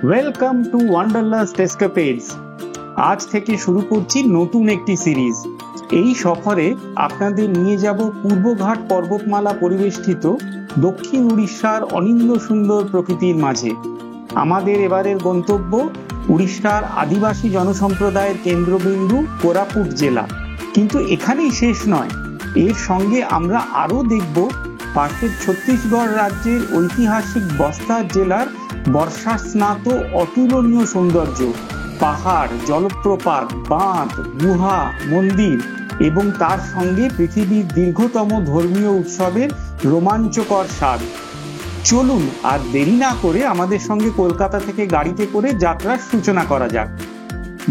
Welcome to wanderlust এসকেপেডস। আজ থেকে শুরু করছি নতুন একটি সিরিজ। এই সফরে আপনাদের নিয়ে যাব পূর্বঘাট পর্বতমালা পরিবেষ্টিত দক্ষিণ উড়িষ্যার অনিন্দ্য সুন্দর প্রকৃতির মাঝে। আমাদের এবারের গন্তব্য উড়িষ্যার আদিবাসী জনসম্প্রদায়ের কেন্দ্রবিন্দু কোরাপুট জেলা। কিন্তু এখানেই শেষ নয়, এর সঙ্গে আমরা আরও দেখব পাশের ছত্তিশগড় রাজ্যের ঐতিহাসিক বস্তার জেলার বর্ষাস্নাত অতুলনীয় সৌন্দর্য, পাহাড়, জলপ্রপাত, বাঁধ, গুহা, মন্দির এবং তার সঙ্গে পৃথিবীর দীর্ঘতম ধর্মীয় উৎসবের রোমাঞ্চকর স্বাদ। চলুন আর দেরি না করে আমাদের সঙ্গে কলকাতা থেকে গাড়িতে করে যাত্রার সূচনা করা যাক।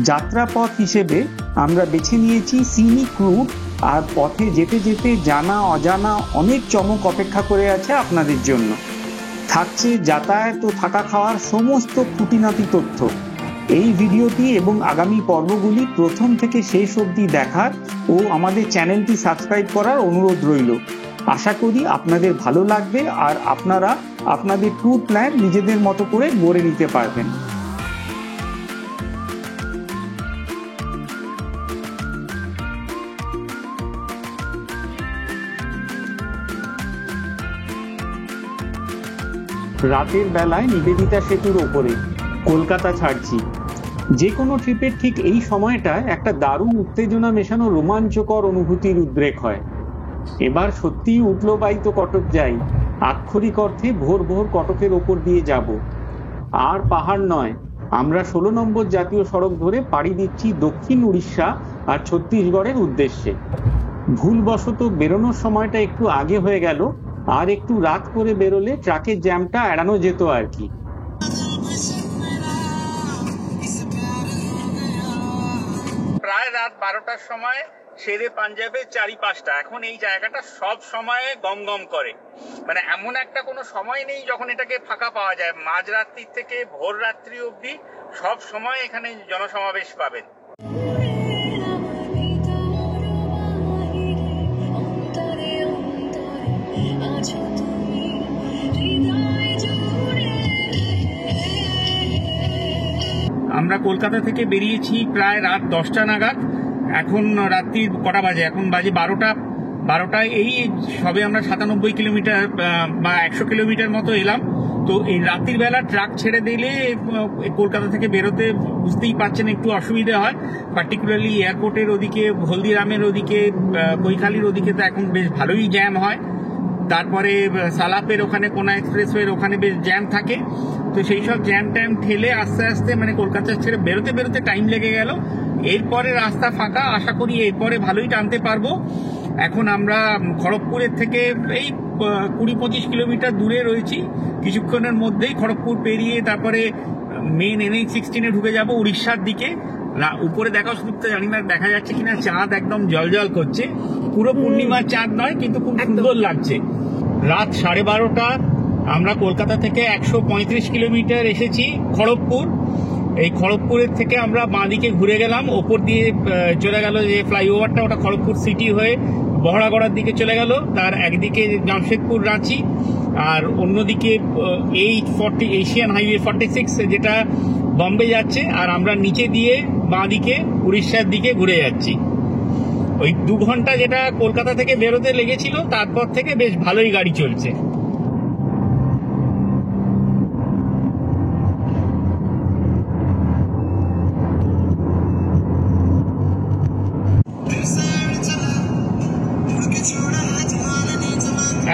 যাত্রাপথ হিসেবে আমরা বেছে নিয়েছি সিনিক রুট, আর পথে যেতে যেতে জানা অজানা অনেক চমক অপেক্ষা করে আছে আপনাদের জন্য। থাকছে যাতায়াত ও থাকা খাওয়ার সমস্ত খুঁটিনাটি তথ্য। এই ভিডিওটি এবং আগামী পর্বগুলি প্রথম থেকে শেষ অবধি দেখার ও আমাদের চ্যানেলটি সাবস্ক্রাইব করার অনুরোধ রইল। আশা করি আপনাদের ভালো লাগবে আর আপনারা আপনাদের ট্যুর প্ল্যান নিজেদের মতো করে গড়ে নিতে পারবেন। রাতের বেলায় নিবেদিতা সেতুর ওপরে কলকাতা ছাড়ছি। যে কোনো ট্রিপের ঠিক এই সময়টা একটা দারুণ উত্তেজনা মেশানো রোমাঞ্চকর অনুভূতির উদ্রেক হয়। এবার সত্যিই উঠলো বাইতো কটক যাই, আক্ষরিক অর্থে ভোর ভোর কটকের ওপর দিয়ে যাব। আর পাহাড় নয়, আমরা 16 নম্বর জাতীয় সড়ক ধরে পাড়ি দিচ্ছি দক্ষিণ উড়িষ্যা আর ছত্তিশগড়ের উদ্দেশ্যে। ভুলবশত বেরোনোর সময়টা একটু আগে হয়ে গেল, আর একটু রাত করে বেরোলে ট্রাকের জ্যামটা এড়ানো যেত আর কি। প্রায় রাত 12টার সময় শেরে পাঞ্জাবে 4-5টা। এখন এই জায়গাটা সব সময়ে গম গম করে, মানে এমন একটা কোনো সময় নেই যখন এটাকে ফাঁকা পাওয়া যায়। মাঝরাত্রি থেকে ভোর রাত্রি অবধি সব সময় এখানে জনসমাবেশ পাবেন। আমরা কলকাতা থেকে বেরিয়েছি প্রায় রাত 10টা নাগাদ। এখন রাত্রি কটা বাজে? এখন বাজে 12টায়। এই সবে আমরা 97 কিলোমিটার বা 100 কিলোমিটার মতো এলাম। তো এই রাত্রির বেলা ট্রাক ছেড়ে দিলে কলকাতা থেকে বেরোতে বুঝতেই পারছেন একটু অসুবিধা হয়। পার্টিকুলারলি এয়ারপোর্টের ওদিকে, হলদিরামের ওদিকে, কৈখালির ওদিকে তো এখন বেশ ভালোই জ্যাম হয়। তারপরে সালাপের ওখানে কোনা এক্সপ্রেসওয়ের ওখানে বেশ জ্যাম থাকে। তো সেই সব জ্যাম ট্যাম ঠেলে আস্তে আস্তে মানে কলকাতা ছেড়ে বেরোতে টাইম লেগে গেল। এরপরে রাস্তা ফাঁকা, আশা করি এরপরে ভালোই টানতে পারবো। এখন আমরা খড়গপুরের থেকে এই 20-25 কিলোমিটার দূরে রয়েছি। কিছুক্ষণের মধ্যেই খড়গপুর পেরিয়ে তারপরে মেন NH-16 ঢুকে যাব উড়িষ্যার দিকে। উপরে দেখা শুনতে জানি না দেখা যাচ্ছে কিনা, চাঁদ একদম জলজল করছে। পুরো পূর্ণিমার চাঁদ নয়, কিন্তু খুব সুন্দর লাগছে। রাত 12:30 আমরা কলকাতা থেকে 135 কিলোমিটার এসেছি খড়গপুর। এই খড়গপুরের থেকে আমরা বাঁদিকে ঘুরে গেলাম, ওপর দিয়ে চলে গেল যে ফ্লাইওভারটা, ওটা খড়গপুর সিটি হয়ে বহড়াগড়ার দিকে চলে গেল। তার একদিকে জামশেদপুর রাঁচি, আর অন্যদিকে এশিয়ান হাইওয়ে 46 যেটা বম্বে যাচ্ছে, আর আমরা নিচে দিয়ে বাঁদিকে উড়িষ্যার দিকে ঘুরে যাচ্ছি। ওই 2 ঘন্টা যেটা কলকাতা থেকে বেরোতে লেগেছিল, তারপর থেকে বেশ ভালোই গাড়ি চলছে।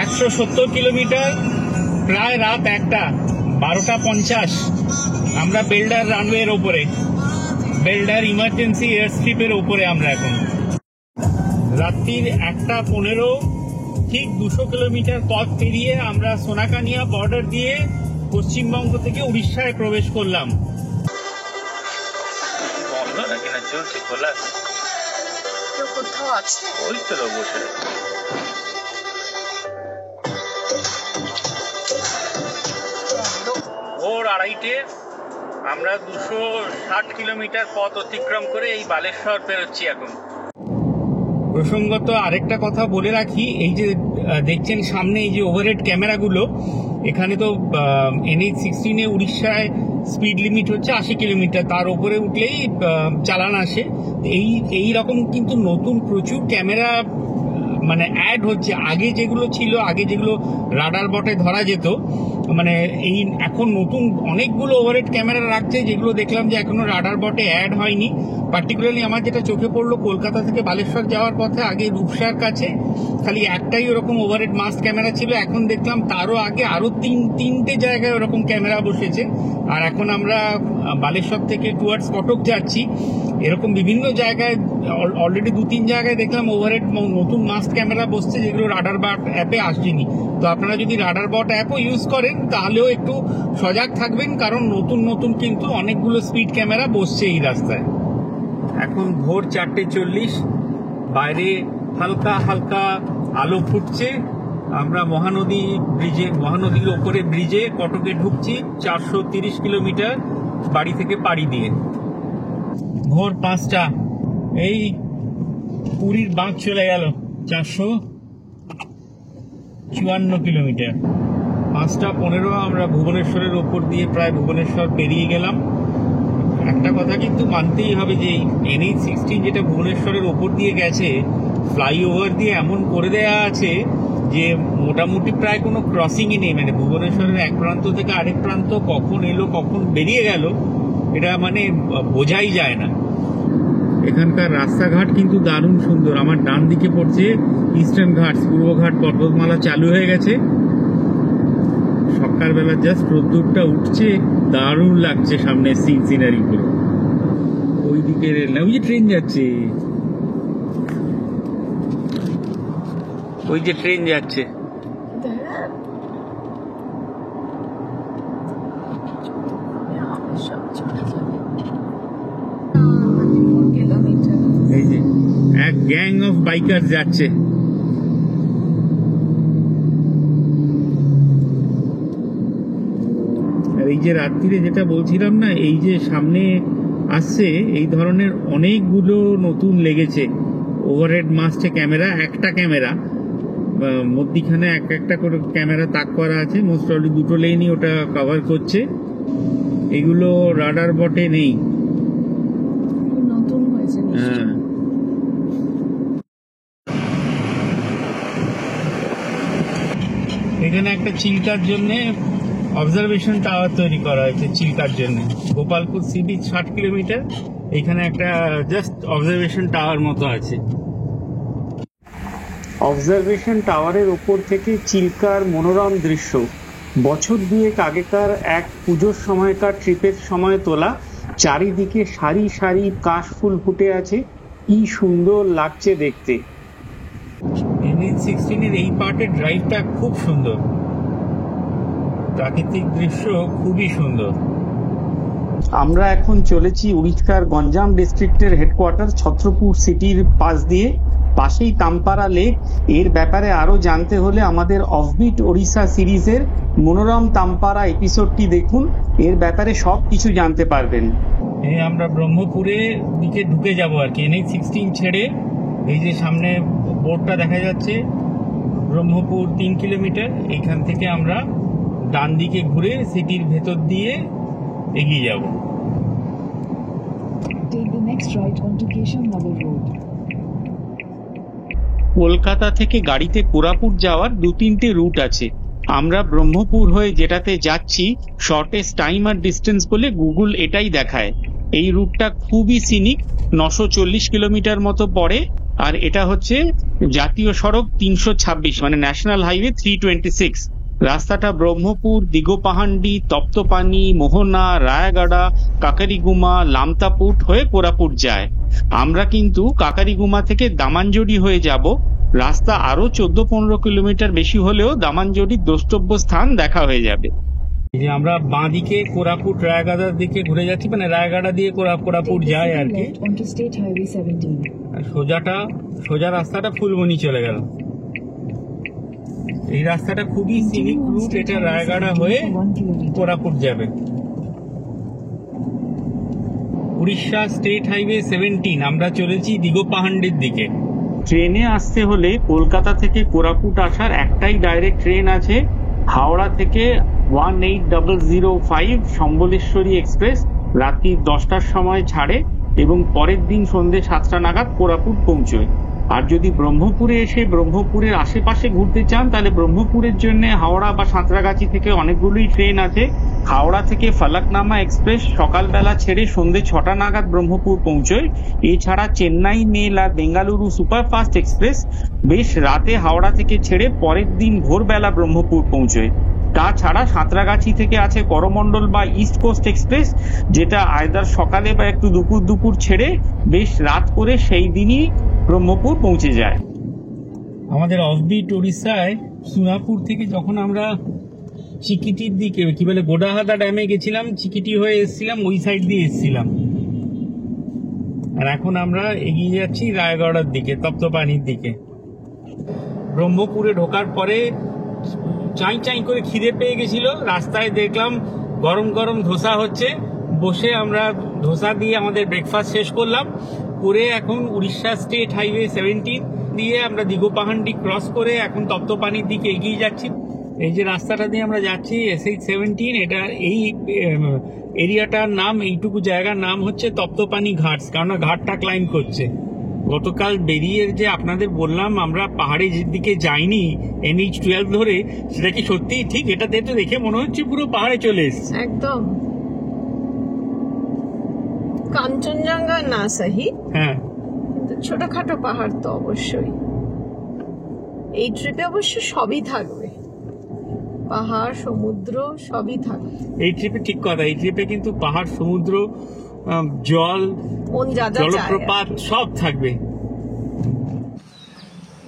একশো 70 কিলোমিটার, প্রায় রাত 1টা, 12:50। আমরা বেল্ডার রানওয়ের ওপরে, বেল্ডার ইমার্জেন্সি এয়ার স্ট্রিপের ওপরে আমরা এখন। রাত্রির 1:15, ঠিক 200 কিলোমিটার পথ পেরিয়ে আমরা সোনাকানিয়া বর্ডার দিয়ে পশ্চিমবঙ্গ থেকে উড়িষ্যায় প্রবেশ করলাম। বন্ধ নাকি না চলছে? খোলা কোথাও আছে, ওই তো লোক বসে। ভোর 2:30 আমরা 260 কিলোমিটার পথ অতিক্রম করে এই বালেশ্বর পেরোচ্ছি এখন। প্রসঙ্গত আরেকটা কথা বলে রাখি, এই যে দেখছেন সামনে এই যে ওভারহেড ক্যামেরাগুলো, এখানে তো NH-16 উড়িষ্যায় স্পিড লিমিট হচ্ছে 80 কিলোমিটার, তার উপরে উঠলেই চালান আসে। এই রকম কিন্তু নতুন প্রচুর ক্যামেরা মানে অ্যাড হচ্ছে। আগে যেগুলো ছিল, আগে যেগুলো রাডার বটে ধরা যেত, মানে এই এখন নতুন অনেকগুলো ওভারহেড ক্যামেরা রাখছে, যেগুলো দেখলাম যে এখনো রাডার বটে অ্যাড হয়নি। পার্টিকুলারলি আমার যেটা চোখে পড়লো, কলকাতা থেকে বালেশ্বর যাওয়ার পথে আগে রূপসার কাছে খালি একটাই ওরকম ওভারহেড মাস্ট ক্যামেরা ছিল, এখন দেখলাম তারও আগে আরো তিনটে জায়গায় ওরকম ক্যামেরা বসেছে। আর এখন আমরা বালেশ্বর থেকে টুয়ার্ডস কটক যাচ্ছি, এরকম বিভিন্ন জায়গায় অলরেডি 2-3 জায়গায় দেখলাম ওভারহেড নতুন মাস্ট ক্যামেরা বসছে, যেগুলো রাডার বট অ্যাপে আসেনি। তো আপনারা যদি রাডার বট অ্যাপও ইউজ করেন তাহলেও একটু সজাগ থাকবেন, কারণ নতুন কিন্তু অনেকগুলো স্পিড ক্যামেরা বসছে এই রাস্তায়। এখন ভোর 4:40, বাইরে হালকা হালকা আলো ফুটছে। আমরা মহানদীর ওপরে ব্রিজে কটকে ঢুকছি 430 কিলোমিটার বাড়ি থেকে পাড়ি দিয়ে। ভোর 5টা, এই পুরীর বাঁক চলে গেল 454 কিলোমিটার। 5:15 আমরা ভুবনেশ্বরের ওপর দিয়ে প্রায় ভুবনেশ্বর পেরিয়ে গেলাম। একটা কথা কিন্তু মানতেই হবে যে NH-16 যেটা ভুবনেশ্বরের ওপর দিয়ে গেছে, ফ্লাইওভার দিয়ে এমন করে দেয়া আছে যে মোটামুটি প্রায় কোনো ক্রসিংই নেই। মানে ভুবনেশ্বরের এক প্রান্ত থেকে আরেক প্রান্ত কখন এলো কখন বেরিয়ে গেল, এটা মানে বোঝাই যায় না। এখানকার রাস্তাঘাট কিন্তু দারুণ সুন্দর। আমার ডান দিকে পড়ছে ইস্টার্ন ঘাটস, পূর্বঘাট পর্বতমালা চালু হয়ে গেছে। সকালবেলা জাস্ট রোদ্দুরটা উঠছে, দারুণ লাগছে সামনে সিনারি গুলো। ওইদিকে রেল না, ওই যে ট্রেন যাচ্ছে, ওই যে ট্রেন যাচ্ছে। এই যে এক গ্যাং অফ বাইকার যাচ্ছে। আর এই যে রাত্রিরে যেটা বলছিলাম না, এই যে সামনে আসছে এই ধরনের অনেকগুলো নতুন লেগেছে ওভারহেড মাস্টে ক্যামেরা। একটা ক্যামেরা মধ্যিখানে একটা করে ক্যামেরা তাক করা আছে, মোস্ট প্রবাবলি 2 লেনই ওটা কভার করছে। এগুলো রাডার বটে নেই। হ্যাঁ, এখানে একটা চিল্কার জন্য অবজারভেশন টাওয়ার তৈরি করা হয়েছে, চিল্কার জন্য। গোপালপুর সি বিচ 60 কিলোমিটার, এখানে একটা জাস্ট অবজারভেশন টাওয়ার মতো আছে। অবজারভেশন টাওয়ারের ওপর থেকে চিল্কার মনোরম দৃশ্য বছর দুয়েক আগেকার এক পুজোর সময়কার ট্রিপের সময় তোলা। চারিদিকে সারি সারি কাশফুল ফুটে আছে, কি সুন্দর লাগছে দেখতে। NH-16 এর এই পার্টের ড্রাইভটা খুব সুন্দর, প্রাকৃতিক দৃশ্য খুবই সুন্দর। আমরা এখন চলেছি উড়িষ্যার গঞ্জাম ডিস্ট্রিক্টের হেডকোয়ার্টার ছত্রপুর সিটির পাশ দিয়ে, পাশেই তামপারা লেক। এর ব্যাপারে আরো জানতে হলে আমাদের অফবিট ওড়িশা সিরিজের মনোরম তামপারা এপিসোডটি দেখুন, এর ব্যাপারে সব কিছু জানতে পারবেন। আমরা ব্রহ্মপুরের দিকে ঢুকে যাব আর কি, NH-16 ছেড়ে। এই যে সামনে বোর্ডটা দেখা যাচ্ছে, ব্রহ্মপুর 3 কিলোমিটার। এইখান থেকে আমরা ডান দিকে ঘুরে সিটির ভেতর দিয়ে এগিয়ে যাব। কলকাতা থেকে গাড়িতে কোরাপুট যাওয়ার 2-3টে রুট আছে। আমরা ব্রহ্মপুর হয়ে যেটাতে যাচ্ছি শর্টেস্ট টাইম আর ডিস্টেন্স বলে গুগল এটাই দেখায়। এই রুটটা খুবই সিনিক, 940 কিলোমিটার মতো পড়ে। আর এটা হচ্ছে জাতীয় সড়ক 326, মানে ন্যাশনাল হাইওয়ে 326। রাস্তাটা ব্রহ্মপুর, দিগোপাহান্ডি, তপ্তপানি, মোহনা, রায়াগাড়া, কাকারিগুমা, লামতাপুট হয়ে কোরাপুট যায়। আমরা কিন্তু কাকারিগুমা থেকে দামানজোড়ি হয়ে যাব। রাস্তা আরো 14-15 কিলোমিটার বেশি হলেও দামানজোড়ির দ্রষ্টব্য স্থান দেখা হয়ে যাবে। যে আমরা বাঁ দিকে কোরাপুট রায়গাড়ার দিকে ঘুরে যাচ্ছি, মানে রায়গাড়া দিয়ে কোরাপুট যায় আর কি। সোজা রাস্তাটা ফুলবনি চলে গেল। এই রাস্তাটা খুবই সিনিক রুট, এটা রায়গাড়া হয়ে কোরাপুট যাবে। উড়িষ্যা স্টেট হাইওয়ে 17, আমরা চলেছি দিগোপাহান্ডির দিকে। ট্রেনে আসতে হলে কলকাতা থেকে কোরাপুট আসার একটাই ডাইরেক্ট ট্রেন আছে, হাওড়া থেকে 18005 সম্বলেশ্বরী এক্সপ্রেস রাত্রি 10টার সময় ছাড়ে এবং পরের দিন সন্ধ্যে 7টা নাগাদ কোরাপুট পৌঁছয়। আর যদি ব্রহ্মপুরে এসে ব্রহ্মপুরের আশেপাশে ঘুরতে চান তাহলে ব্রহ্মপুরের জন্য হাওড়া বা সাঁতরাগাছি থেকে অনেকগুলোই ট্রেন আছে। হাওড়া থেকে ফলকনামা এক্সপ্রেস সকালবেলা ছেড়ে সন্ধ্যে 6টা নাগাদ ব্রহ্মপুর পৌঁছয়। এছাড়া চেন্নাই মেল আর বেঙ্গালুরু সুপারফাস্ট এক্সপ্রেস বেশ রাতে হাওড়া থেকে ছেড়ে পরের দিন ভোরবেলা ব্রহ্মপুর পৌঁছয়। তাছাড়া সাঁতরাগাছি থেকে আছে করমণ্ডল বা ইস্ট কোস্ট এক্সপ্রেস, যেটা আয়দার সকালে বা একটু দুপুর ছেড়ে বেশ রাত করে সেই দিনই ব্রহ্মপুর পৌঁছে যায়। আমাদের অফবিট উড়িষ্যায় সোনাপুর থেকে যখন আমরা চিকিটির দিকে কি বলে গোডাহাদা ড্যামে গেছিলাম, চিকিটি হয়ে এসেছিলাম, ওই সাইড দিয়ে এসেছিলাম। আর এখন আমরা এগিয়ে যাচ্ছি রায়গড়ার দিকে, তপ্তপানির দিকে। ব্রহ্মপুরে ঢোকার পরে চাই চাই করে খিদে পেয়ে গেছিল, রাস্তায় দেখলাম গরম গরম ধোসা হচ্ছে, বসে আমরা ধোসা দিয়ে আমাদের ব্রেকফাস্ট শেষ করলাম। করে এখন উড়িষ্যা স্টেট হাইওয়ে 17 দিয়ে আমরা দিগোপাহান্ডি ক্রস করে এখন তপ্তপানির দিকে এগিয়ে যাচ্ছি। এই যে রাস্তাটা দিয়ে আমরা যাচ্ছি SH17, এটা এই এরিয়াটার নাম, এইটুকু জায়গার নাম হচ্ছে তপ্তপানি ঘাটস, কারণ ঘাটটা ক্লাইম্ব করছে। গতকাল বেরিয়ে যে আপনাদের বললাম আমরা পাহাড়ের দিকে যাইনি NH12 ধরে, সেটা কি সত্যি ঠিক? এটা দেখে মনে হচ্ছে পুরো পাহাড়ে চলে এসেছে একদম। কাঞ্চনজঙ্ঘা না সহি, হ্যাঁ, কিন্তু ছোটখাটো পাহাড় তো অবশ্যই। এই ট্রিপে অবশ্য সবই থাকবে, পাহাড় সমুদ্র সবই থাকবে এই ট্রিপে। ঠিক কথা, এই ট্রিপে কিন্তু পাহাড় সমুদ্র জল মন যা যা জলপ্রপাত সব থাকবে।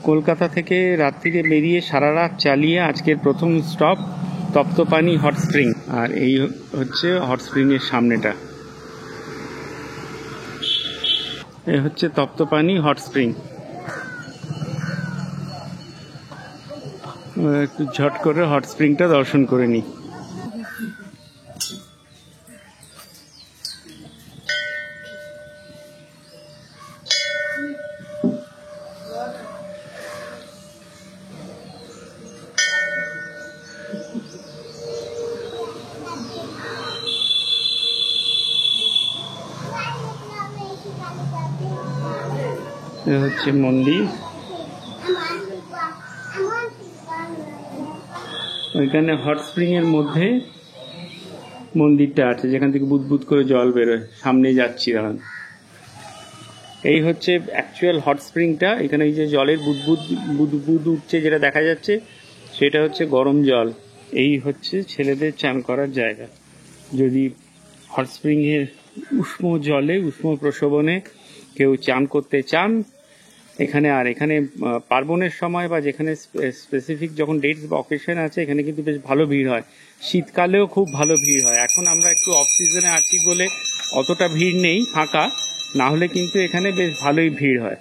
কলকাতা থেকে রাত্রিরে বেরিয়ে সারা রাত চালিয়ে আজকের প্রথম স্টপ তপ্তপানি হট স্প্রিং। আর এই হচ্ছে হট স্প্রিং এর সামনেটা, এ হচ্ছে তপ্তপানি হট স্প্রিং। একটু ঝট করে হট স্প্রিংটা দর্শন করে নিই। এ হচ্ছে মন্দির, ওইখানে হট স্প্রিং এর মধ্যে মন্দিরটা আছে যেখান থেকে বুদবুদ করে জল বেরোয়। সামনে যাচ্ছি দাঁড়ান। এই হচ্ছে অ্যাকচুয়াল হট স্প্রিংটা। এখানে এই যে জলের বুদবুদ উঠছে যেটা দেখা যাচ্ছে, সেটা হচ্ছে গরম জল। এই হচ্ছে ছেলেদের চান করার জায়গা। যদি হট স্প্রিং এর উষ্ণ জলে উষ্ণ প্রসবনে কেউ চান করতে চান এখানে, আর এখানে পার্বণের সময় বা যেখানে স্পেসিফিক যখন ডেটস বা অকেশন আছে, এখানে কিন্তু বেশ ভালো ভিড় হয়। শীতকালেও খুব ভালো ভিড় হয়। এখন আমরা একটু অফ সিজনে আছি বলে অতটা ভিড় নেই, ফাঁকা, না হলে কিন্তু এখানে বেশ ভালোই ভিড় হয়।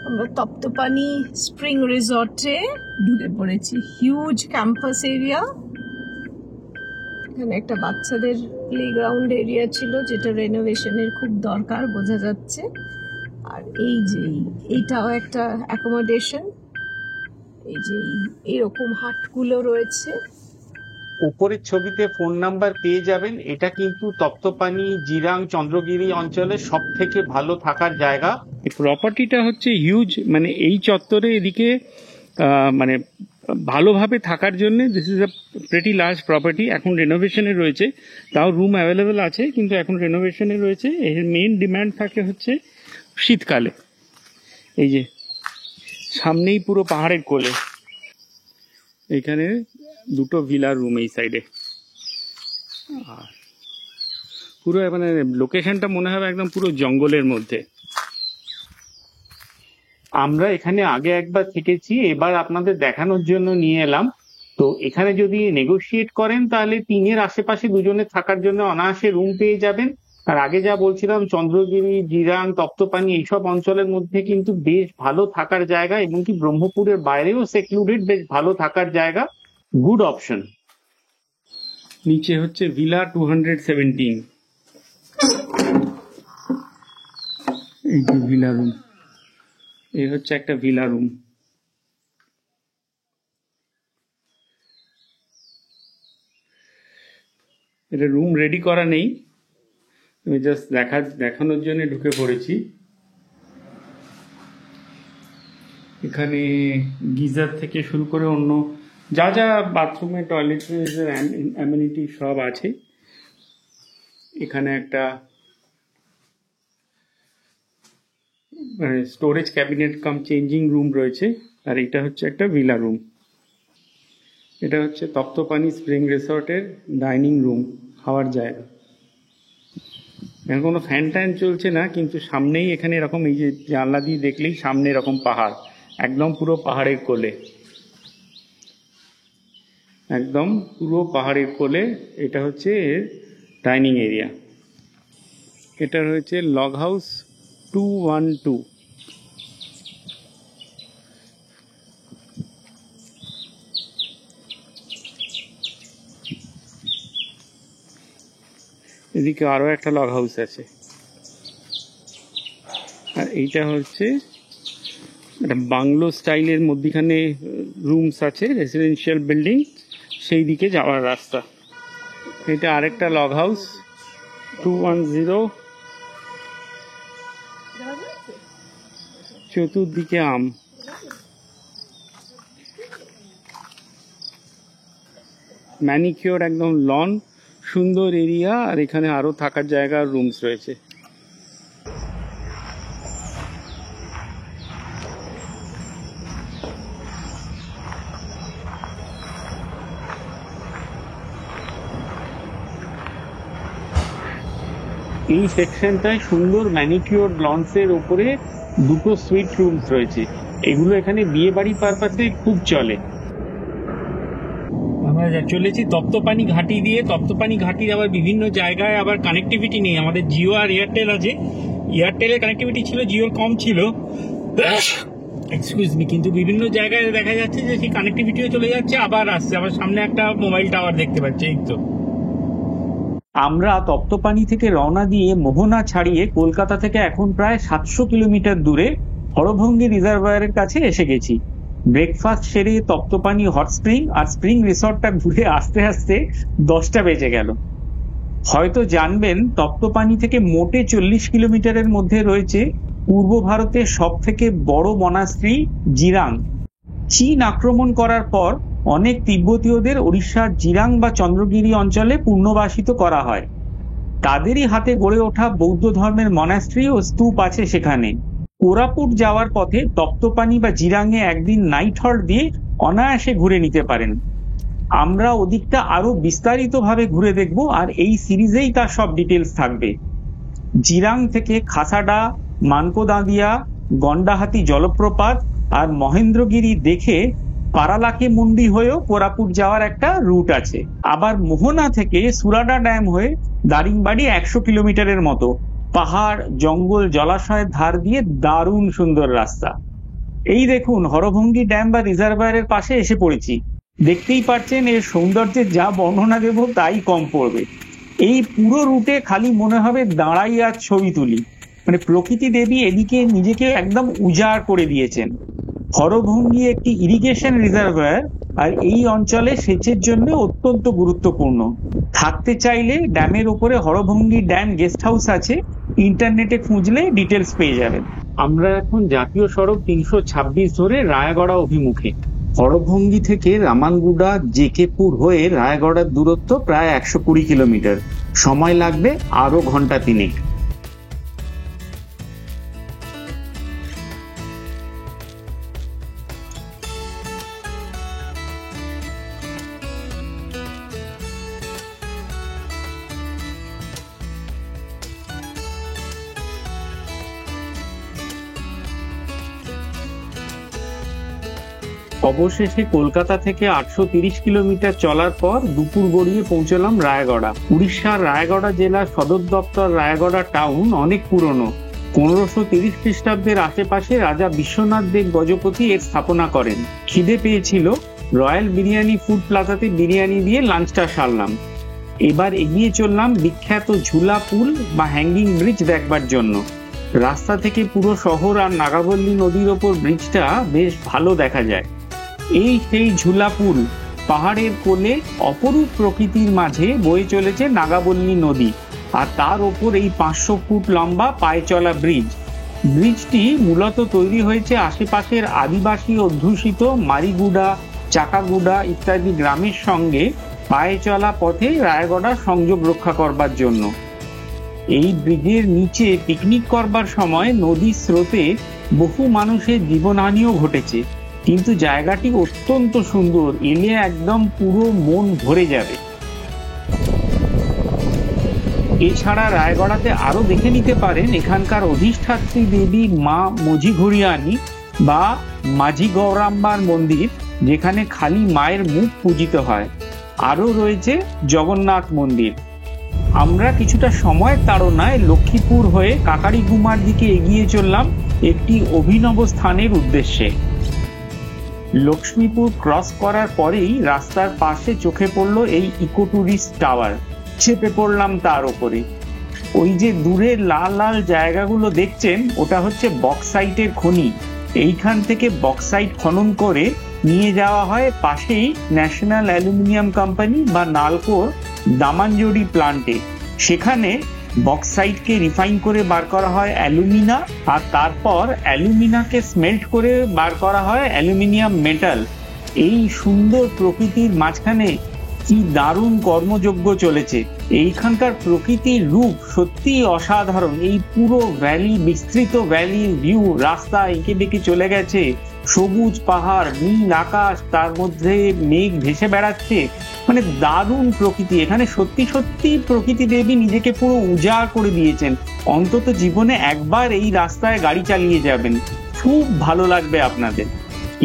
আমরা তপ্তপানি স্প্রিং রিসর্টে ঢুকে পড়েছি। হিউজ ক্যাম্পাস এরিয়া, এখানে একটা বাচ্চাদের প্লেগ্রাউন্ড এরিয়া ছিল যেটা রেনোভেশনের খুব দরকার বোঝা যাচ্ছে। আর এই যে এইটাও একটা অ্যাকোমোডেশন, এই যে এরকম হাটগুলো রয়েছে। উপরের ছবিতে ফোন নাম্বার পেয়ে যাবেন। এটা কিন্তু তপ্তপানি, জিরাং, চন্দ্রগিরি অঞ্চলের সব থেকে ভালো থাকার জায়গা। প্রপার্টিটা হচ্ছে হিউজ, মানে এই চত্বরে এদিকে মানে ভালোভাবে থাকার জন্য this is a pretty large property. এখন রেনোভেশনে রয়েছে, তাও রুম অ্যাভেলেবেল আছে, কিন্তু এখন রেনোভেশনে রয়েছে। এর মেইন ডিমান্ড থাকে হচ্ছে শীতকালে। এই যে সামনেই পুরো পাহাড়ের কোলে, এখানে দুটো ভিলা রুম এই সাইডে। আর পুরো মানে লোকেশনটা মনে হবে একদম পুরো জঙ্গলের মধ্যে। আমরা এখানে আগে একবার থেকেছি, এবার আপনাদের দেখানোর জন্য নিয়ে এলাম। তো এখানে যদি নেগোশিয়েট করেন তাহলে 3-এর আশেপাশে দুজনে থাকার জন্য অনায়াসে রুম পেয়ে যাবেন। আর আগে যা বলছিলাম, চন্দ্রগিরি, জিরাং, তপ্তপানি এইসব অঞ্চলের মধ্যে কিন্তু বেশ ভালো থাকার জায়গা, এবং কি ব্রহ্মপুরের বাইরেও সেক্লুডেড বেশ ভালো থাকার জায়গা, গুড অপশন। নিচে হচ্ছে ভিলা 217, এই যে ভিলা রুম। এই হচ্ছে একটা ভিলা রুম। এটা রুম রেডি করা নেই, আমি জাস্ট দেখানোর জন্য ঢুকে পড়েছি। এখানে গিজার থেকে শুরু করে অন্য যা যা বাথরুমে টয়লেটের অ্যামিনিটি সব আছে। এখানে একটা স্টোরেজ ক্যাবিনেট কাম চেঞ্জিং রুম রয়েছে। আর এটা হচ্ছে একটা ভিলা রুম। এটা হচ্ছে তপ্তপানি স্প্রিং রিসর্টের ডাইনিং রুম, খাওয়ার জায়গা। এখন কোনো ফ্যান ট্যান চলছে না, কিন্তু সামনেই এখানে এরকম এই যে জানলা দিয়ে দেখলেই সামনে এরকম পাহাড়, একদম পুরো পাহাড়ের কোলে, একদম পুরো পাহাড়ের কোলে। এটা হচ্ছে এর ডাইনিং এরিয়া। এটা রয়েছে লগ হাউস 212। এদিকে আরো একটা লগ হাউস আছে। আর এইটা হচ্ছে একটা বাংলো স্টাইলের মধ্যখানে রুমস আছে, রেসিডেন্সিয়াল বিল্ডিং, সেই দিকে যাওয়ার রাস্তা। এটা আরেকটা লগ হাউস 210। চতুর্দিকে আম। ম্যানিকিওর একদম লন, সুন্দর এরিয়া। আর এখানে আরো থাকার জায়গা, রুমস রয়েছে। এই সেকশনটায় সুন্দর ম্যানিকিওর লন্সের উপরে দুটো সুইট রুমস রয়েছে। এগুলো এখানে বিয়ে বাড়ি পারপাসে খুব চলে। আমরা চলেছি তপ্তপানি ঘাটি দিয়ে। তপ্তপানি ঘাটির আবার বিভিন্ন জায়গায় আবার কানেক্টিভিটি নেই। আমাদের জিও আর এয়ারটেল আছে। এয়ারটেলের কানেক্টিভিটি ছিল, জিওর কম ছিল, এক্সকিউজ মি। কিন্তু বিভিন্ন জায়গায় দেখা যাচ্ছে যে সেই কানেক্টিভিটিও চলে যাচ্ছে, আবার আসছে। আবার সামনে একটা মোবাইল টাওয়ার দেখতে পাচ্ছি। এই তো আমরা তপ্তপানি থেকে রওনা দিয়ে মোহনা ছাড়িয়ে কলকাতা থেকে এখন প্রায় 700 কিলোমিটার দূরে হরভঙ্গি রিজার্ভায়ারের কাছে এসে গেছি। ব্রেকফাস্ট সেরে তপ্তপানি হট স্প্রিং আর স্প্রিং রিসর্টটা ঘুরে আসতে আসতে 10টা বেজে গেল। হয়তো জানবেন তপ্তপানি থেকে মোটে 40 কিলোমিটারের মধ্যে রয়েছে পূর্ব ভারতের সব থেকে বড় মনাস্ট্রি জিরাং। চীন আক্রমণ করার পর অনেক তিব্বতীয়দের ওড়িশার জিরাং বা চন্দ্রগিরি অঞ্চলে পুনর্বাসিত করা হয়। তাদেরই হাতে গড়ে ওঠা বৌদ্ধ ধর্মের মনাস্ট্রি ও স্তূপ আছে সেখানে। কোরাপুট যাওয়ার পথে তপ্তপানি বা জিরাঙে একদিন নাইট হল্ট দিয়ে অনায়াসে ঘুরে নিতে পারেন। আমরা ওদিকটা আরো বিস্তারিতভাবে ঘুরে দেখব, আর এই সিরিজেই তার সব ডিটেলস থাকবে। জিরাং থেকে খাসাডা, মানকোদাদিয়া, গন্ডাহাতি জলপ্রপাত আর মহেন্দ্রগিরি দেখে পারালাকে মুন্ডি হয়েও কোরাপুট যাওয়ার একটা রুট আছে। আবার মোহনা থেকে সুরাডা ড্যাম হয়ে দারিংবাড়ি 100 কিলোমিটারের মতো পাহাড়, জঙ্গল, জলাশয়ের ধার দিয়ে দারুণ সুন্দর রাস্তা। এই দেখুন, হরভঙ্গি ড্যাম বা রিজার্ভায়ারের পাশে এসে পড়েছি। দেখতেই পাচ্ছেন এর সৌন্দর্যের যা বর্ণনা দেব তাই কম পড়বে। এই পুরো রুটে খালি মনে হবে দাঁড়াই আর ছবি তুলি। মানে প্রকৃতি দেবী এদিকে নিজেকে একদম উজাড় করে দিয়েছেন। হরভঙ্গি একটি ইরিগেশন রিজার্ভায়ার, আর এই অঞ্চলে সেচের জন্য অত্যন্ত গুরুত্বপূর্ণ। থাকতে চাইলে ড্যামের উপরে হরভঙ্গি ড্যাম গেস্ট হাউস আছে, ইন্টারনেটে খুঁজলে ডিটেলস পেয়ে যাবেন। আমরা এখন জাতীয় সড়ক 326 ধরে রায়াগড়া অভিমুখে। হরভঙ্গি থেকে রামানগুড়া, জেকেপুর হয়ে রায়গড়ার দূরত্ব প্রায় 120 কিলোমিটার। সময় লাগবে আরো ঘন্টা 3। অবশেষে কলকাতা থেকে 830 কিলোমিটার চলার পর দুপুর গড়িয়ে পৌঁছলাম রায়গড়া। উড়িষ্যার রায়গড়া জেলার সদর দপ্তর রায়গড়া টাউন অনেক পুরনো। 1530 খ্রিস্টাব্দের আশেপাশে রাজা বিশ্বনাথ দেব গজপতি এর স্থাপনা করেন। খিদে পেয়েছিল, রয়্যাল বিরিয়ানি ফুড প্লাজাতে বিরিয়ানি দিয়ে লাঞ্চটা সারলাম। এবার এগিয়ে চললাম বিখ্যাত ঝুলা পুল বা হ্যাঙ্গিং ব্রিজ দেখবার জন্য। রাস্তা থেকে পুরো শহর আর নাগাবল্লী নদীর ওপর ব্রিজটা বেশ ভালো দেখা যায়। এই সেই ঝুলা পুল, পাহাড়ের কোলে অপরূপ প্রকৃতির মাঝে বয়ে চলেছে নাগাবল্লী নদী, আর তার ওপর এই 500 ফুট লম্বা পায়ে চলা ব্রিজ। ব্রিজটি মূলত তৈরি হয়েছে আশেপাশের আদিবাসী অধ্যুষিত মারিগুডা, চাকাগুডা ইত্যাদি গ্রামের সঙ্গে পায়ে চলা পথে রায়গড়ার সংযোগ রক্ষা করবার জন্য। এই ব্রিজের নিচে পিকনিক করবার সময় নদীর স্রোতে বহু মানুষের জীবনহানিও ঘটেছে, কিন্তু জায়গাটি অত্যন্ত সুন্দর, এলে একদম পুরো মন ভরে যাবে। এছাড়া রায়গড়াতে আরো দেখে নিতে পারেন এখানকার অধিষ্ঠাত্রী দেবী মা মঝিঘড়িয়ানি বা মাঝি গৌরাম্বার মন্দির, যেখানে খালি মায়ের মুখ পূজিত হয়। আরো রয়েছে জগন্নাথ মন্দির। আমরা কিছুটা সময়ের তাড়নায় লক্ষ্মীপুর হয়ে কাকারিগুমার দিকে এগিয়ে চললাম একটি অভিনব স্থানের উদ্দেশ্যে। লক্ষ্মীপুর ক্রস করার পরেই রাস্তার পাশে চোখে পড়লো এই ইকো ট্যুরিস্ট টাওয়ার। চেপে পড়লাম তার উপরে। ওই যে দূরে লাল লাল জায়গাগুলো দেখছেন, ওটা হচ্ছে বক্সাইটের খনি। এইখান থেকে বক্সাইট খনন করে নিয়ে যাওয়া হয় পাশেই ন্যাশনাল অ্যালুমিনিয়াম কোম্পানি বা নালকোর দামানজোড়ি প্লান্টে। সেখানে বক্সাইটকে রিফাইন করে বার করা হয় অ্যালুমিনা, আর তারপর অ্যালুমিনাকে স্মেল্ট করে বার করা হয় অ্যালুমিনিয়াম মেটাল। এই সুন্দর প্রকৃতির মাঝখানে কি দারুণ কর্মযজ্ঞ চলেছে। এইখানকার প্রকৃতির রূপ সত্যি অসাধারণ। এই পুরো ভ্যালি, বিস্তৃত ভ্যালির ভিউ, রাস্তা এঁকে বেঁকে চলে গেছে, সবুজ পাহাড়, নীল আকাশ, তার মধ্যে মেঘ ভেসে বেড়াচ্ছে, মানে দারুণ প্রকৃতি। এখানে সত্যি সত্যি প্রকৃতি দেবী নিজেকে পুরো উজাড় করে দিয়েছেন। অন্তত জীবনে একবার এই রাস্তায় গাড়ি চালিয়ে যাবেন, খুব ভালো লাগবে আপনাদের।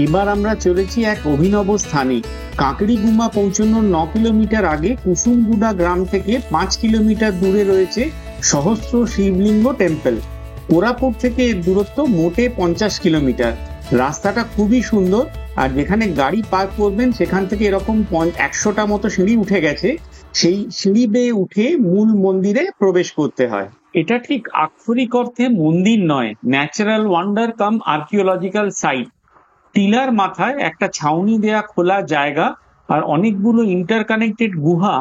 এবার আমরা চলেছি এক অভিনব স্থানে। কাকড়িগুমা পৌঁছানোর 9 কিলোমিটার আগে কুসুমগুডা গ্রাম থেকে 5 কিলোমিটার দূরে রয়েছে সহস্র শিবলিঙ্গ টেম্পল। কোরাপুট থেকে এর দূরত্ব মোটে 50 কিলোমিটার। রাস্তাটা খুবই সুন্দর, আর যেখানে গাড়ি পার্ক করবেন সেখান থেকে এরকম 100টা মতো সিঁড়ি উঠে গেছে। সেই সিঁড়ি বেয়ে উঠে মূল মন্দিরে প্রবেশ করতে হয়। এটা ঠিক আক্ষরিক অর্থে মন্দির নয়, ন্যাচারাল ওয়ান্ডার কাম আর্কিওলজিক্যাল সাইট। টিলার মাথায় একটা ছাউনি দেয়া খোলা জায়গা আর অনেকগুলো ইন্টারকানেক্টেড গুহা,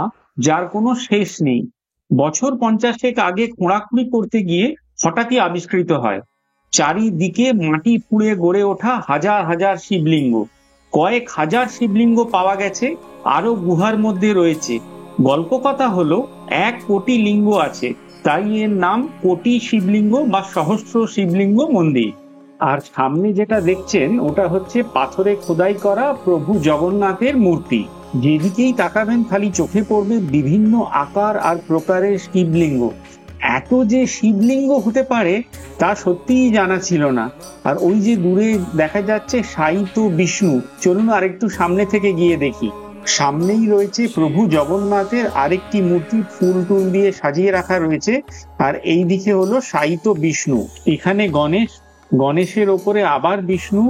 যার কোনো শেষ নেই। বছর 50 আগে খোঁড়াখুড়ি করতে গিয়ে হঠাৎই আবিষ্কৃত হয়। চারিদিকে মাটি পুড়ে গড়ে ওঠা হাজার হাজার শিবলিঙ্গ। কয়েক হাজার শিবলিঙ্গ পাওয়া গেছে, আরো গুহার মধ্যে রয়েছে। গল্প কথা হলো 1 কোটি লিঙ্গ আছে, তাই এর নাম কোটি শিবলিঙ্গ বা সহস্র শিবলিঙ্গ মন্দির। আর সামনে যেটা দেখছেন ওটা হচ্ছে পাথরে খোদাই করা প্রভু জগন্নাথের মূর্তি। যেদিকেই তাকাবেন খালি চোখে পড়বে বিভিন্ন আকার আর প্রকারের শিবলিঙ্গ। এত যে শিবলিঙ্গ হতে পারে তা সত্যিই জানা ছিল না। আর ওই যে দূরে দেখা যাচ্ছে শায়িত বিষ্ণু, চলুন আরেকটু সামনে থেকে গিয়ে দেখি। সামনেই রয়েছে প্রভু জগন্নাথের আরেকটি মূর্তি, ফুল টুল দিয়ে সাজিয়ে রাখা রয়েছে। আর এই দিকে হলো শায়িত বিষ্ণু। এখানে গণেশের ওপরে আবার বিষ্ণু,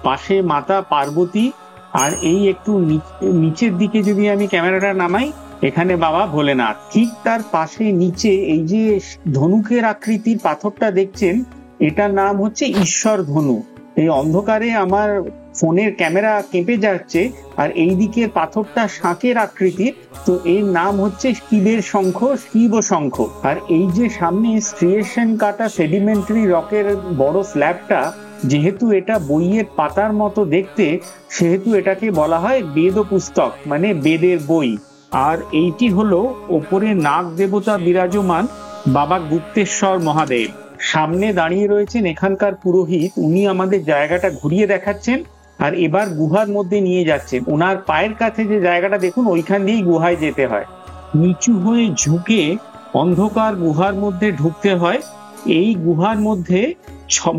পাশে মাতা পার্বতী, আর এই একটু নিচের দিকে যদি আমি ক্যামেরাটা নামাই, এখানে বাবা ভোলেনাথ। ঠিক তার পাশে নিচে এই যে ধনুকের আকৃতির পাথরটা দেখছেন, এটার নাম হচ্ছে ঈশ্বর ধনু। এই অন্ধকারে আমার ফোনের ক্যামেরা কেঁপে যাচ্ছে, আর এই দিকের পাথরটা শাঁখের আকৃতির, তো এর নাম হচ্ছে শিবের শঙ্খ, শিব শঙ্খ। আর এই যে সামনে স্ট্রিয়েশন কাটা সেডিমেন্টারি রকের বড় স্ল্যাবটা, যেহেতু এটা বইয়ের পাতার মতো দেখতে, সেহেতু এটাকে বলা হয় বেদ পুস্তক, মানে বেদের বই। আর এইটি হলো ওপরে নাগ দেবতা বিরাজমান বাবা গুপ্তেশ্বর মহাদেব। সামনে দাঁড়িয়ে রয়েছেন এখানকার পুরোহিত, উনি আমাদের জায়গাটা ঘুরিয়ে দেখাচ্ছেন আর এবার গুহার মধ্যে নিয়ে যাচ্ছেন। ওনার পায়ের কাছে যে জায়গাটা দেখুন, ওইখান দিয়েই গুহায় যেতে হয়। নিচু হয়ে ঝুঁকে অন্ধকার গুহার মধ্যে ঢুকতে হয়। এই গুহার মধ্যে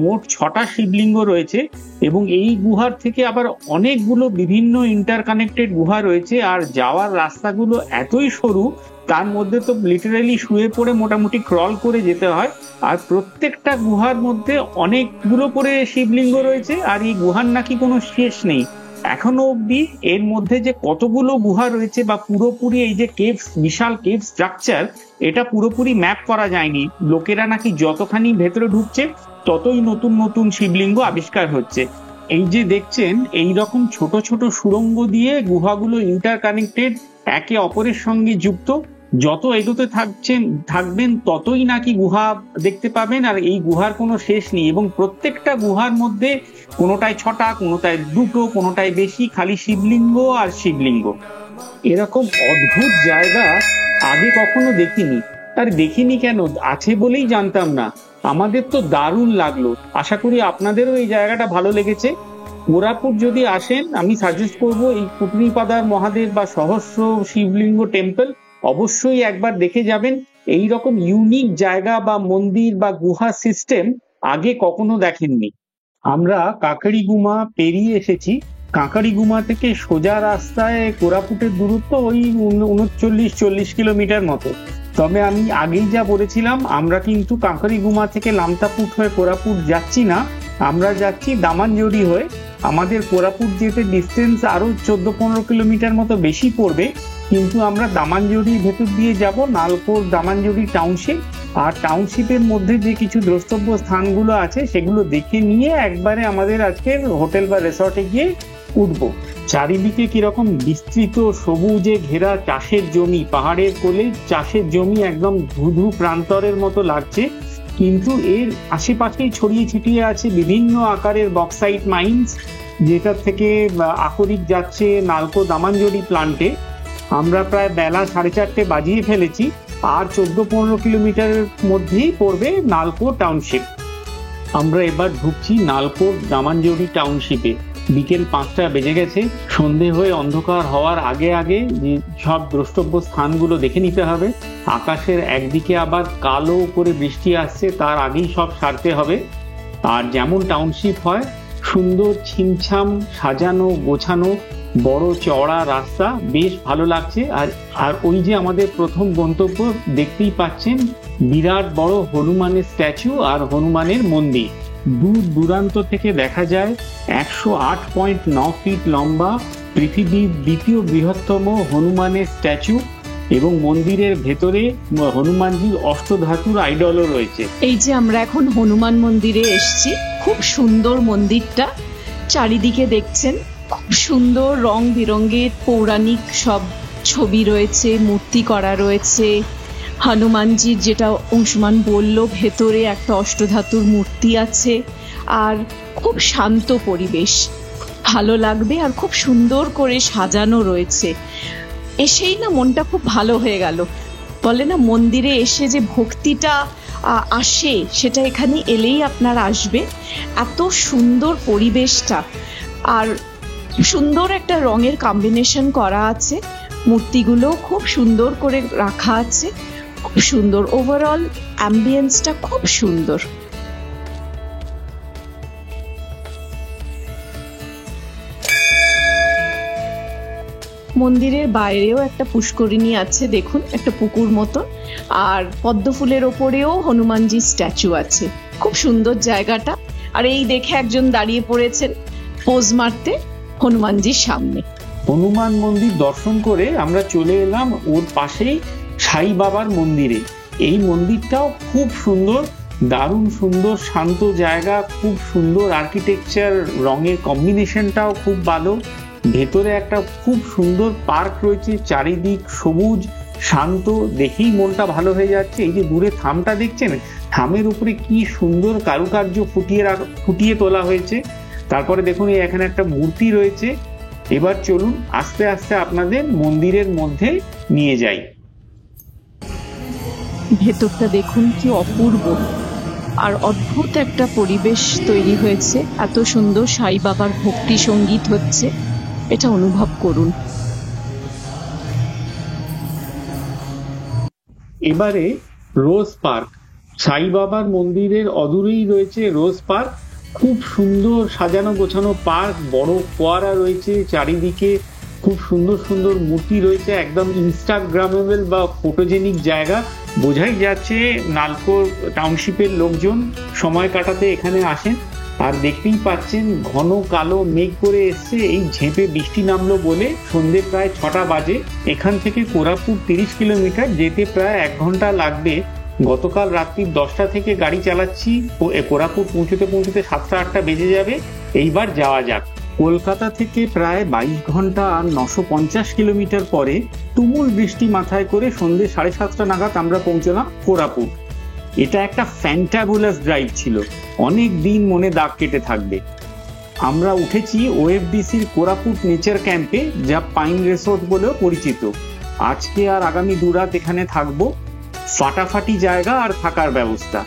মোট 6টা শিবলিঙ্গ রয়েছে, এবং এই গুহার থেকে আবার অনেকগুলো বিভিন্ন ইন্টারকানেক্টেড গুহা রয়েছে। আর যাওয়ার রাস্তাগুলো এতই সরু, তার মধ্যে তো লিটারালি শুয়ে পড়ে মোটামুটি ক্রল করে যেতে হয়। আর প্রত্যেকটা গুহার মধ্যে অনেকগুলো করে শিবলিঙ্গ রয়েছে, আর এই গুহার নাকি কোনো শেষ নেই। এখনো অবধি এর মধ্যে যে কতগুলো গুহা রয়েছে বা পুরোপুরি এই যে কেভ, বিশাল কেভ স্ট্রাকচার, এটা পুরোপুরি ম্যাপ করা যায়নি। লোকেরা নাকি যতখানি ভেতরে ঢুকছে ততই নতুন নতুন শিবলিঙ্গ আবিষ্কার হচ্ছে। এই যে দেখছেন এই রকম ছোট ছোট সুড়ঙ্গ দিয়ে গুহাগুলো ইন্টারকানেক্টেড, একে অপরের সঙ্গে যুক্ত। যত এগোতে থাকবেন ততই নাকি গুহা দেখতে পাবেন, আর এই গুহার কোনো শেষ নেই। এবং প্রত্যেকটা গুহার মধ্যে কোনোটায় 6টা, কোনোটায় 2টো, কোনোটায় বেশি খালি শিবলিঙ্গ আর শিবলিঙ্গ। এরকম অদ্ভুত জায়গা আগে কখনো দেখিনি। আর দেখিনি কেন, আছে বলেই জানতাম না। আমাদের তো দারুণ লাগলো। আশা করি আপনাদেরও এই জায়গাটা ভালো লেগেছে। কোরাপুট যদি আসেন, আমি সাজেস্ট করব এই কুটনিপাদার মহাদেব বা সহস্র শিবলিঙ্গ টেম্পল অবশ্যই একবার দেখে যাবেন। এই রকম ইউনিক জায়গা বা মন্দির বা গুহা সিস্টেম আগে কখনো দেখেননি। আমরা কাঁকড়িগুমা পেরিয়ে এসেছি। কাঁকড়িগুমা থেকে সোজা রাস্তায় কোরাপুটের দূরত্ব ওই 39-40 কিলোমিটার মতো। তবে আমি আগেই যা বলেছিলাম, আমরা কিন্তু কাঁকড়িগুমা থেকে লামতাপুট হয়ে কোরাপুট যাচ্ছি না, আমরা যাচ্ছি দামানজড়ি হয়ে। আমাদের কোরাপুট যেতে ডিস্টেন্স আরো 14-15 কিলোমিটার মতো বেশি পড়বে, কিন্তু আমরা দামানজড়ির ভেতর দিয়ে যাব, নালকোর দামানজড়ি টাউনশিপ। আর টাউনশিপের মধ্যে যে কিছু দ্রষ্টব্য স্থানগুলো আছে সেগুলো দেখে নিয়ে একবারে আমাদের আজকের হোটেল বা রিসর্টে গিয়ে উঠবো। চারিদিকে কিরকম বিস্তৃত সবুজে ঘেরা চাষের জমি, পাহাড়ের কোলে চাষের জমি, একদম ধুধু প্রান্তরের মতো লাগছে। কিন্তু এর আশেপাশেই ছড়িয়ে ছিটিয়ে আছে বিভিন্ন আকারের বক্সাইট মাইন্স, যেটা থেকে আকরিক যাচ্ছে নালকো দামানজড়ি প্লান্টে। আমরা প্রায় বেলা 4:30 বাজিয়ে ফেলেছি, আর 14-15 কিলোমিটারের মধ্যেই পড়বে নালকো টাউনশিপ। আমরা এবার ঢুকছি নালকো দামানজড়ি টাউনশিপে। বিকেল 5টা বেজে গেছে। সন্ধে হয়ে অন্ধকার হওয়ার আগে আগে যে সব দ্রষ্টব্য স্থানগুলো দেখে নিতে হবে। আকাশের একদিকে আবার কালো করে বৃষ্টি আসছে, তার আগেই সব সারতে হবে। আর যেমন টাউনশিপ হয়, সুন্দর ছিমছাম সাজানো গোছানো বড় চওড়া রাস্তা, বেশ ভালো লাগছে। আর ওই যে আমাদের প্রথম গন্তব্য, দেখতেই পাচ্ছেন বিরাট বড় হনুমানের স্ট্যাচু আর হনুমানের মন্দির। দূর দূরান্ত থেকে দেখা যায় 108.9 ফিট লম্বা পৃথিবীর দ্বিতীয় বৃহত্তম হনুমানের স্ট্যাচু, এবং মন্দিরের ভেতরে হনুমানজির অষ্টধাতুর আইডলও রয়েছে। এই যে আমরা এখন হনুমান মন্দিরে এসেছি, খুব সুন্দর মন্দিরটা। চারিদিকে দেখছেন খুব সুন্দর রং বেরঙের পৌরাণিক সব ছবি রয়েছে, মূর্তি করা রয়েছে। হনুমানজির, যেটা অংশুমান বলল, ভেতরে একটা অষ্টধাতুর মূর্তি আছে। আর খুব শান্ত পরিবেশ, ভালো লাগবে। আর খুব সুন্দর করে সাজানো রয়েছে। এসেই না মনটা খুব ভালো হয়ে গেল। বলে না, মন্দিরে এসে যে ভক্তিটা আসে, সেটা এখানে এলেই আপনার আসবে। এত সুন্দর পরিবেশটা, আর সুন্দর একটা রঙের কম্বিনেশন করা আছে। মূর্তিগুলো খুব সুন্দর করে রাখা আছে, খুব সুন্দর। ওভারঅল অ্যাম্বিয়েন্সটা খুব সুন্দর। মন্দিরের বাইরেও একটা পুষ্করিণী আছে, দেখুন, একটা পুকুর মতো। আর পদ্ম ফুলের ওপরেও হনুমানজি স্ট্যাচু আছে। খুব সুন্দর জায়গাটা। আর এই দেখে একজন দাঁড়িয়ে পড়েছেন পোজ মারতে হনুমানজির সামনে। হনুমান মন্দির দর্শন করে আমরা চলে এলাম ওর পাশেই সাই বাবার মন্দিরে। এই মন্দিরটাও খুব সুন্দর, দারুণ সুন্দর, শান্ত জায়গা, খুব সুন্দর আর্কিটেকচার, রঙের কম্বিনেশনটাও খুব ভালো। ভেতরে একটা খুব সুন্দর পার্ক রয়েছে, চারিদিক সবুজ শান্ত, দেখেই মনটা ভালো হয়ে যাচ্ছে। এই যে দূরে থামটা দেখছেন, থামের উপরে কি সুন্দর কারুকার্য ফুটিয়ে তোলা হয়েছে। তারপরে দেখুন এখানে একটা মূর্তি রয়েছে। এবার চলুন আস্তে আস্তে আপনাদের মন্দিরের মধ্যে নিয়ে যাই। ভেতরটা দেখুন কি অপূর্ব, আর অদ্ভুত একটা পরিবেশ তৈরি হয়েছে। এত সুন্দর সাই বাবার ভক্তি সঙ্গীত হচ্ছে, এটা অনুভব করুন। এবারে রোজ পার্ক। সাই বাবার মন্দিরের অদূরেই রয়েছে রোজ পার্ক। খুব সুন্দর সাজানো গোছানো পার্ক, বড় ফোয়ারা রয়েছে চারিদিকে, খুব সুন্দর সুন্দর মূর্তি রয়েছে। একদম ইনস্টাগ্রামেবল বা ফটোজেনিক জায়গা। বোঝাই যাচ্ছে নালকো টাউনশিপের লোকজন সময় কাটাতে এখানে আসেন। আর দেখতেই পাচ্ছেন ঘন কালো মেঘ করে এসছে, এই ঝেঁপে বৃষ্টি নামলো বলে সন্ধ্যে প্রায় 6টা বাজে। এখান থেকে কোরাপুট 30 কিলোমিটার, যেতে প্রায় 1 ঘন্টা লাগবে। গতকাল রাত্রি 10টা থেকে গাড়ি চালাচ্ছি, কোরাপুট পৌঁছতে পৌঁছতে 7টা-8টা বেজে যাবে। এইবার যাওয়া যাক। কলকাতা থেকে প্রায় 22 ঘন্টা আর 950 কিলোমিটার পরে তুমুল বৃষ্টি মাথায় করে সন্ধ্যে 7:30 নাগাদ আমরা পৌঁছলাম কোরাপুট। এটা একটা ফ্যান্টাবুলাস ড্রাইভ ছিল, অনেক দিন মনে দাগ কেটে থাকবে। আমরা উঠেছি ওএফডিসির কোরাপুট নেচার ক্যাম্পে, যা পাইন রিসোর্ট বলেও পরিচিত। আজকে আর আগামী 2 রাত এখানে থাকবো। ফাটাফাটি জায়গা আর থাকার ব্যবস্থা।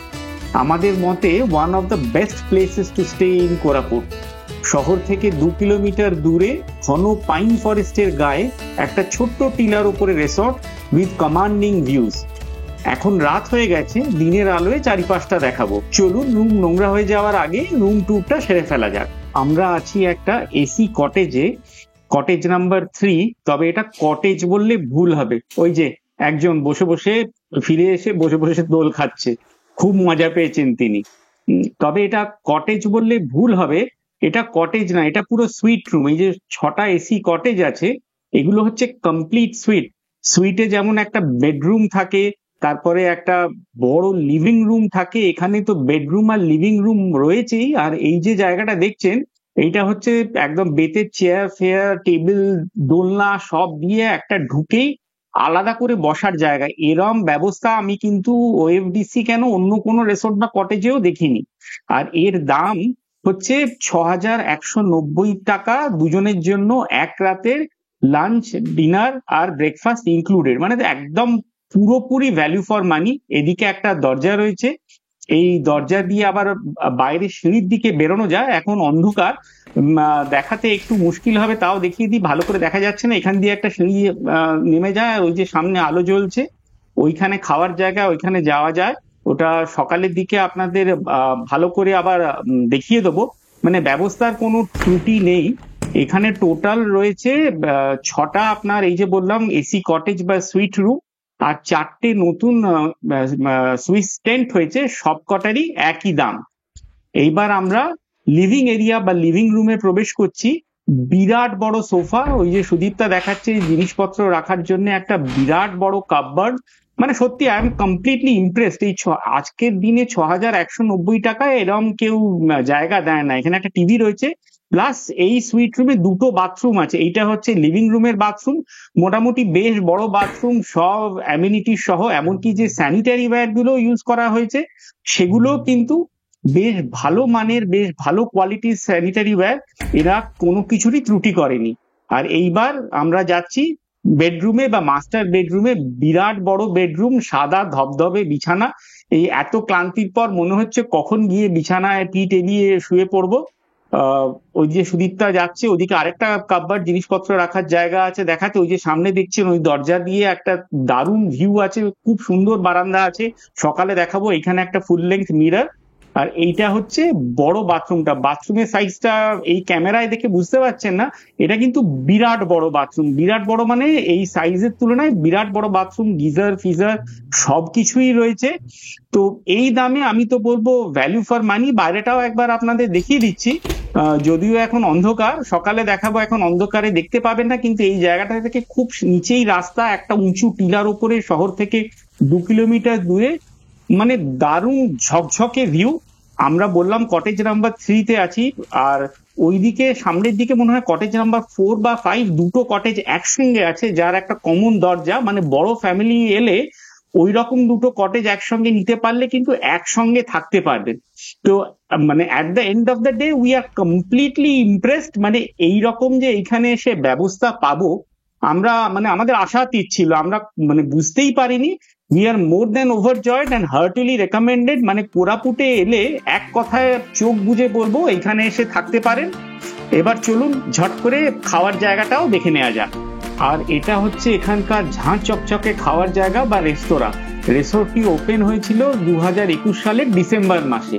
আমাদের মতে one of the best places to stay in Koraput. শহর থেকে 2 কিলোমিটার দূরে ঘন পাইন ফরেস্টের গায়ে একটা ছোট্ট টিলার উপরে রিসোর্ট উইথ কমান্ডিং ভিউজ। এখন রাত হয়ে গেছে, দিনের আলোয় চারিপাশটা দেখাবো। চলুন রুম নোংরা হয়ে যাওয়ার আগে রুম ট্যুরটা সেরে ফেলা যাক। আমরা আছি একটা এসি কটেজে, কটেজ নাম্বার 3। তবে এটা কটেজ বললে ভুল হবে। ওই যে একজন বসে বসে ফিরে এসে বসে বসে দোল খাচ্ছে, খুব মজা পেয়েছেন তিনি। তবে এটা কটেজ বললে ভুল হবে, এটা কটেজ না, এটা পুরো সুইট রুম। এই যে 6টা এসি কটেজ আছে, এগুলো হচ্ছে কমপ্লিট সুইট। সুইটে যেমন একটা বেডরুম থাকে, তারপরে একটা বড় লিভিং রুম থাকে, এখানে তো বেডরুম আর লিভিং রুম রয়েছেই। আর এই যে জায়গাটা দেখছেন, এইটা হচ্ছে একদম বেতের চেয়ার ফেয়ার টেবিল দোলনা সব দিয়ে একটা ঢুকেই আলাদা করে বসার জায়গা। এরম ব্যবস্থা আমি কিন্তু ওএফডিসি কেন অন্য কোনো রিসোর্ট বা কটেজেও দেখিনি। আর এর দাম হচ্ছে 6,190 টাকা দুজনের জন্য, 1 রাতের লাঞ্চ ডিনার আর ব্রেকফাস্ট ইনক্লুডেড, মানে একদম পুরোপুরি ভ্যালু ফর মানি। এদিকে একটা দরজা রয়েছে, এই দরজা দিয়ে আবার বাইরে সিঁড়ির দিকে বেরোনো যায়। এখন অন্ধকার, দেখাতে একটু মুশকিল হবে, তাও দেখিয়ে দিই। ভালো করে দেখা যাচ্ছে না, এখান দিয়ে একটা সিঁড়ি নেমে যায়, আর ওই যে সামনে আলো জ্বলছে, ওইখানে খাওয়ার জায়গা, ওইখানে যাওয়া যায়। ওটা সকালের দিকে আপনাদের ভালো করে আবার দেখিয়ে দেবো। মানে ব্যবস্থার কোনো ত্রুটি নেই। এখানে টোটাল রয়েছে 6টা আপনার এই যে বললাম এসি কটেজ বা সুইট রুম, আর 4টে নতুন সুইস টেন্ট হয়েছে, সবকটারই একই দাম। এইবার আমরা লিভিং এরিয়া বা লিভিং রুমে প্রবেশ করছি। বিরাট বড় সোফা, ওই যে সুদীপ্তা দেখাচ্ছে জিনিসপত্র রাখার জন্য একটা বিরাট বড় কাপবোর্ড। মানে সত্যি আই এম কমপ্লিটলি ইমপ্রেসড। এই আজকের দিনে 6,190 টাকায় এরম কেউ জায়গা দেয় না। এখানে একটা টিভি রয়েছে, প্লাস এই সুইট রুমে 2টো বাথরুম আছে। এইটা হচ্ছে লিভিং রুমের বাথরুম, মোটামুটি বেশ বড় বাথরুম, সব অ্যামিনিটি সহ। এমনকি যে স্যানিটারি ওয়্যার গুলো ইউজ করা হয়েছে সেগুলো কিন্তু বেশ ভালো মানের, বেশ ভালো কোয়ালিটির স্যানিটারি ওয়্যার। এরা কোনো কিছুরই ত্রুটি করেনি। আর এইবার আমরা যাচ্ছি বেডরুমে বা মাস্টার বেডরুমে। বিরাট বড় বেডরুম, সাদা ধবধবে বিছানা। এই এত ক্লান্তির পর মনে হচ্ছে কখন গিয়ে বিছানায় পিঠ এলিয়ে শুয়ে পড়বো। ওই যে সুদীপ্তা যাচ্ছে, ওদিকে আরেকটা কাপবোর্ড, জিনিসপত্র রাখার জায়গা আছে দেখাতে। ওই যে সামনে দেখছেন, ওই দরজা দিয়ে একটা দারুণ ভিউ আছে, খুব সুন্দর বারান্দা আছে। সকালে দেখাবো। এখানে একটা ফুল লেন্থ মিরর। আর এইটা হচ্ছে বড় বাথরুমটা। বাথরুমের সাইজটা এই ক্যামেরায় দেখে বুঝতে পারছেন না, এটা কিন্তু বিরাট বড় বাথরুম। বিরাট বড় মানে এই সাইজের তুলনায় বিরাট বড় বাথরুম, গিজার ফিজার সবকিছুই রয়েছে। তো এই দামে আমি তো বলবো ভ্যালু ফর মানি। বাইরেটাও একবার আপনাদের দেখিয়ে দিচ্ছি, যদিও এখন অন্ধকার, সকালে দেখাবো। এখন অন্ধকারে দেখতে পাবেন না, কিন্তু এই জায়গাটা থেকে খুব নিচেই রাস্তা, একটা উঁচু টিলার উপরে, শহর থেকে 2 কিলোমিটার দূরে, মানে দারুণ ঝকঝকে ভিউ। আমরা বললাম কটেজ নাম্বার 3-তে আছি, আর ওইদিকে সামনের দিকে মনে হয় কটেজ নাম্বার 4 বা 5, 2টো কটেজ একসঙ্গে আছে, যার একটা কমন দরজা। মানে বড় ফ্যামিলি এলে ওই রকম 2টো কটেজ একসঙ্গে নিতে পারলে কিন্তু একসঙ্গে থাকতে পারবেন। তো মানে at the end of the day we are completely impressed. মানে এইরকম যে এইখানে এসে ব্যবস্থা পাবো, আমরা মানে আমাদের আশাতীত ছিল, আমরা মানে বুঝতেই পারিনি। We are more than ওভারজয়েড and Hartley recommended. মানে কোরাপুটে এলে এক কথায় চোখ বুজে বলবো, এইখানে এসে থাকতে পারেন। এবার চলুন ঝট করে খাওয়ার জায়গাটাও দেখে নেওয়া যাক। আর এটা হচ্ছে এখানকার ঝাঁ চকচকে খাওয়ার জায়গা বা রেস্তোরাঁ। রিসোর্টটি ওপেন হয়েছিল 2021 সালের ডিসেম্বর মাসে।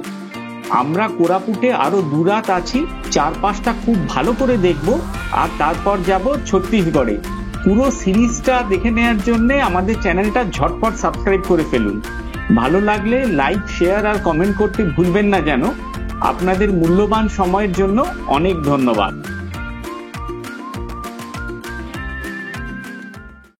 আমরা কোরাপুটে আরো 2 রাত আছি, 4-5টা খুব ভালো করে দেখবো, আর তারপর যাব ছত্তিশগড়ে। পুরো সিরিজটা দেখে নেওয়ার জন্য আমাদের চ্যানেলটা ঝটপট সাবস্ক্রাইব করে ফেলুন। ভালো লাগলে লাইক, শেয়ার আর কমেন্ট করতে ভুলবেন না যেন। আপনাদের মূল্যবান সময়ের জন্য অনেক ধন্যবাদ।